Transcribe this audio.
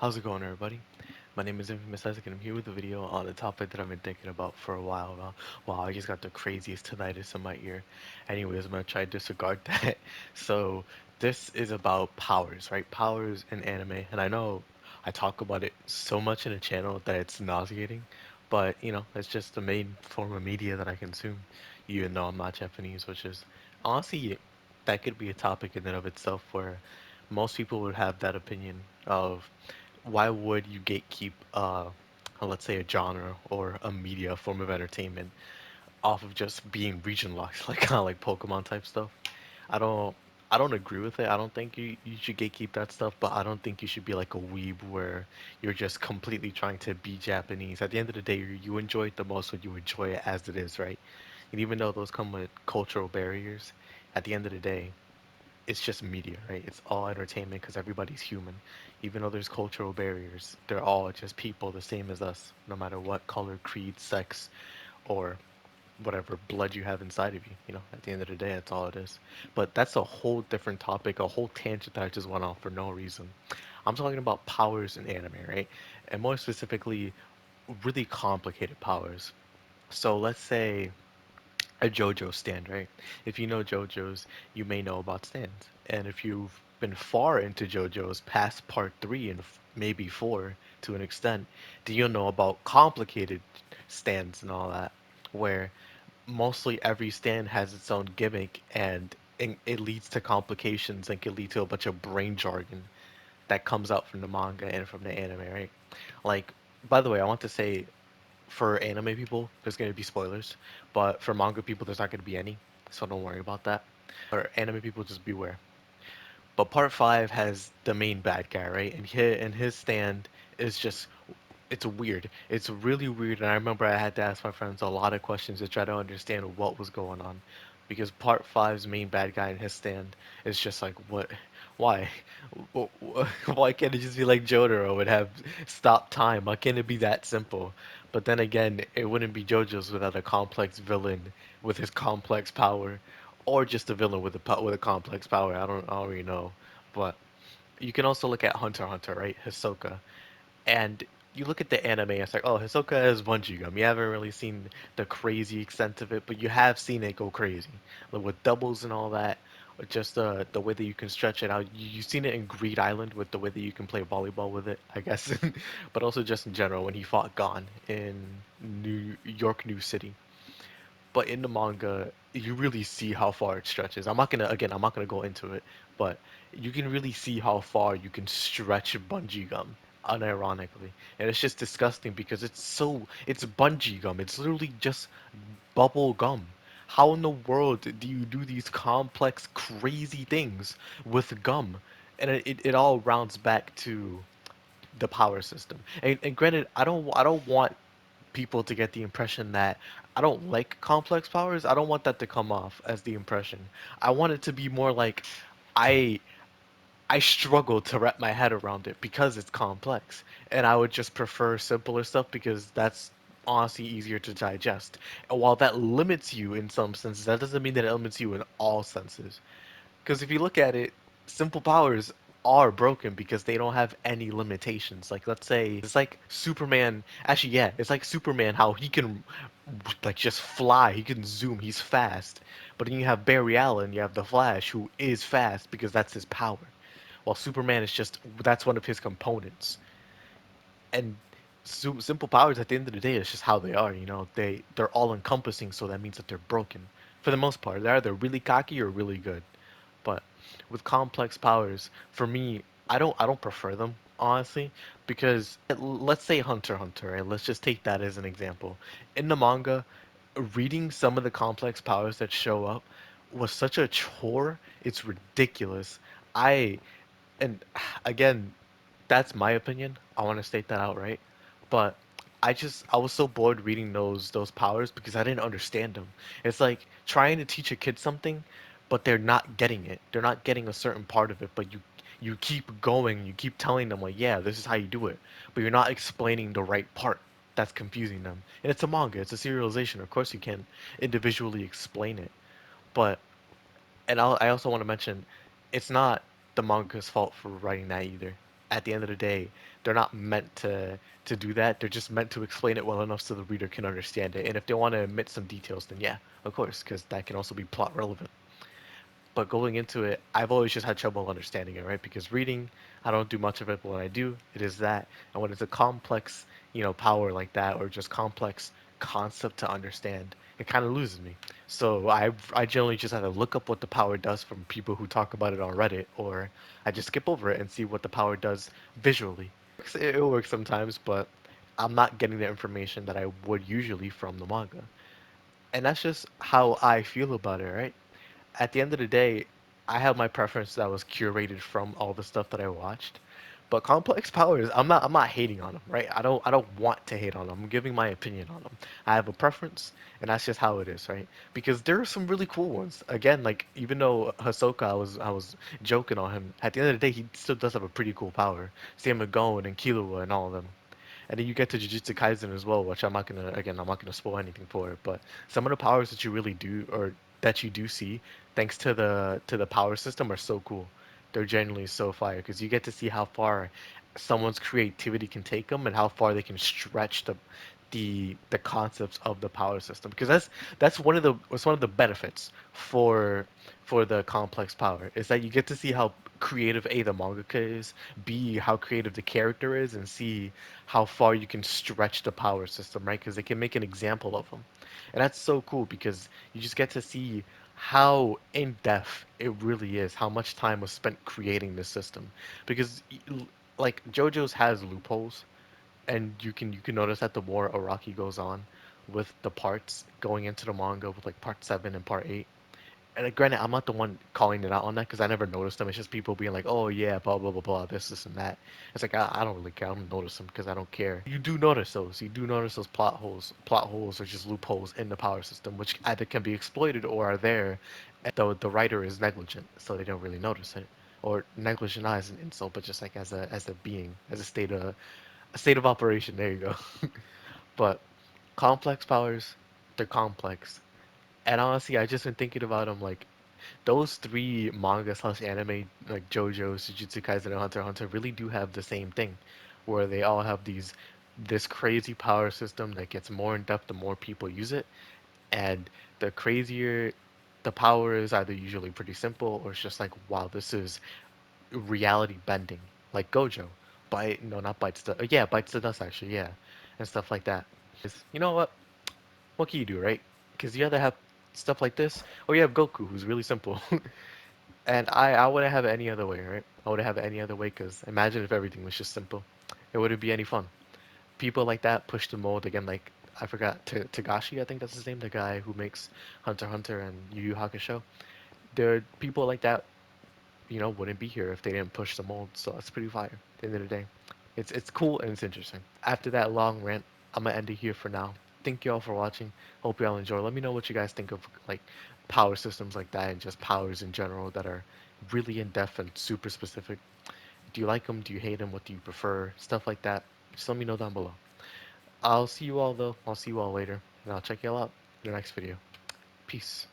How's it going, everybody? My name is Infamous Isaac, and I'm here with a video on a topic that I've been thinking about for a while now. Wow, I just got the craziest tinnitus in my ear. Anyways, I'm gonna try to disregard that. So, this is about powers, right? Powers in anime, and I know I talk about it so much in the channel that it's nauseating, but it's just the main form of media that I consume, even though I'm not Japanese, which is honestly that could be a topic in and of itself where most people would have that opinion of why would you gatekeep let's say a genre or a media form of entertainment off of just being regionalized like kind of like Pokemon type stuff. I don't I don't agree with it. I don't think you should gatekeep that stuff, but I don't think you should be like a weeb where you're just completely trying to be Japanese. At the end of the day, you enjoy it the most when you enjoy it as it is, right? And even though those come with cultural barriers, at the end of the day, it's just media, right? It's all entertainment because everybody's human. Even though there's cultural barriers, they're all just people the same as us, no matter what color, creed, sex, or whatever blood you have inside of you. At the end of the day, that's all it is. But that's a whole different topic, a whole tangent that I just went off for no reason. I'm talking about powers in anime, right? And more specifically, really complicated powers. So let's say a JoJo stand, right? If you know JoJo's, you may know about stands. And if you've been far into JoJo's past part 3 and maybe 4 to an extent, then you'll know about complicated stands and all that, where mostly every stand has its own gimmick and it leads to complications and can lead to a bunch of brain jargon that comes out from the manga and from the anime, right? Like, by the way, I want to say for anime people, there's going to be spoilers, but for manga people, there's not going to be any, so don't worry about that. For anime people, just beware. But part 5 has the main bad guy, right? And his stand is just it's weird. It's really weird, and I remember I had to ask my friends a lot of questions to try to understand what was going on, because Part Five's main bad guy in his stand is just like, what? Why? Why can't it just be like Jotaro and have stop time? Why can't it be that simple? But then again, it wouldn't be JoJo's without a complex villain with his complex power, or just a villain with a complex power. I don't really know, but you can also look at Hunter x Hunter, right? Hisoka, and you look at the anime, it's like, oh, Hisoka has bungee gum. You haven't really seen the crazy extent of it, but you have seen it go crazy. Like with doubles and all that, or just the way that you can stretch it out. You've seen it in Greed Island with the way that you can play volleyball with it, I guess. But also just in general when he fought Gon in New York, New City. But in the manga, you really see how far it stretches. I'm not gonna go into it, but you can really see how far you can stretch bungee gum, unironically. And it's just disgusting because it's bungee gum. It's literally just bubble gum. How in the world do you do these complex, crazy things with gum? And it all rounds back to the power system. And granted, I don't want people to get the impression that I don't like complex powers. I don't want that to come off as the impression. I want it to be more like I I struggle to wrap my head around it because it's complex, and I would just prefer simpler stuff because that's honestly easier to digest. And while that limits you in some senses, that doesn't mean that it limits you in all senses. Because if you look at it, simple powers are broken because they don't have any limitations. Like, let's say it's like Superman. Actually, yeah, it's like Superman how he can like just fly. He can zoom. He's fast. But then you have Barry Allen. You have the Flash, who is fast because that's his power. While Superman is just that's one of his components. And simple powers at the end of the day is just how they are. They're all encompassing, so that means that they're broken for the most part. They're either really cocky or really good. But with complex powers, for me, I don't prefer them honestly because let's say Hunter x Hunter, right? Let's just take that as an example. In the manga, reading some of the complex powers that show up was such a chore. It's ridiculous. I and again, that's my opinion. I want to state that out, right? But I was so bored reading those powers because I didn't understand them. It's like trying to teach a kid something, but they're not getting it. They're not getting a certain part of it, but you keep going, you keep telling them like, yeah, this is how you do it, but you're not explaining the right part. That's confusing them. And it's a manga, it's a serialization. Of course you can individually explain it, but I also want to mention, it's not the manga's fault for writing that either. at the end of the day, they're not meant to do that. They're just meant to explain it well enough so the reader can understand it. And if they want to omit some details, then yeah, of course, because that can also be plot relevant. But going into it, I've always just had trouble understanding it, right? Because reading, I don't do much of it, but when I do, it is that. And when it's a complex, power like that, or just complex concept to understand, it kind of loses me. So I generally just have to look up what the power does from people who talk about it on Reddit, or I just skip over it and see what the power does visually. It works sometimes, but I'm not getting the information that I would usually from the manga. And that's just how I feel about it, right? At the end of the day, I have my preference that was curated from all the stuff that I watched. But complex powers, I'm not hating on them, right? I don't want to hate on them. I'm giving my opinion on them. I have a preference, and that's just how it is, right? Because there are some really cool ones. Again, like even though Hisoka, I was joking on him. At the end of the day, he still does have a pretty cool power. Same with Gon and Killua and all of them. And then you get to Jujutsu Kaisen as well, which I'm not gonna spoil anything for it, but some of the powers that you really do, or that you do see, thanks to the power system, are so cool. They're genuinely so fire because you get to see how far someone's creativity can take them and how far they can stretch the concepts of the power system. Because that's one of the benefits for the complex power is that you get to see how creative A, the mangaka is, B, how creative the character is, and C, how far you can stretch the power system, right? Because they can make an example of them. And that's so cool because you just get to see how in depth it really is, how much time was spent creating this system. Because like JoJo's has loopholes, and you can notice that the more Araki goes on with the parts going into the manga with like part 7 and part 8. And granted, I'm not the one calling it out on that because I never noticed them. It's just people being like, "Oh yeah, blah blah blah blah, this and that." It's like I don't really care. I don't notice them because I don't care. You do notice those. You do notice those plot holes. Plot holes are just loopholes in the power system, which either can be exploited or are there, and the writer is negligent, so they don't really notice it. Or negligent not as an insult, but just like as a being, as a state of operation. There you go. But complex powers, they're complex. And honestly, I just been thinking about them like those three manga slash anime like JoJo, Jujutsu Kaisen, and Hunter x Hunter really do have the same thing, where they all have this crazy power system that gets more in depth the more people use it, and the crazier the power is, either usually pretty simple or it's just like wow, this is reality bending, like Gojo, bite no not bites the yeah bites the dust actually yeah, and stuff like that. Is you know what can you do, right? Because you either have stuff like this or you have Goku, who's really simple. And I wouldn't have it any other way, right? I wouldn't have it any other way because imagine if everything was just simple. It wouldn't be any fun. People like that push the mold again, like I forgot Tagashi, I think that's his name, the guy who makes Hunter x Hunter and Yu Yu Hakusho. There are people like that, wouldn't be here if they didn't push the mold. So that's pretty fire. At the end of the day, it's cool and it's interesting. After that long rant, I'm gonna end it here for now. Thank you all for watching. Hope you all enjoy. Let me know what you guys think of like power systems like that and just powers in general that are really in depth and super specific. Do you like them? Do you hate them? What do you prefer? Stuff like that. Just let me know down below. I'll see you all though. I'll see you all later, and I'll check you all out in the next video. Peace.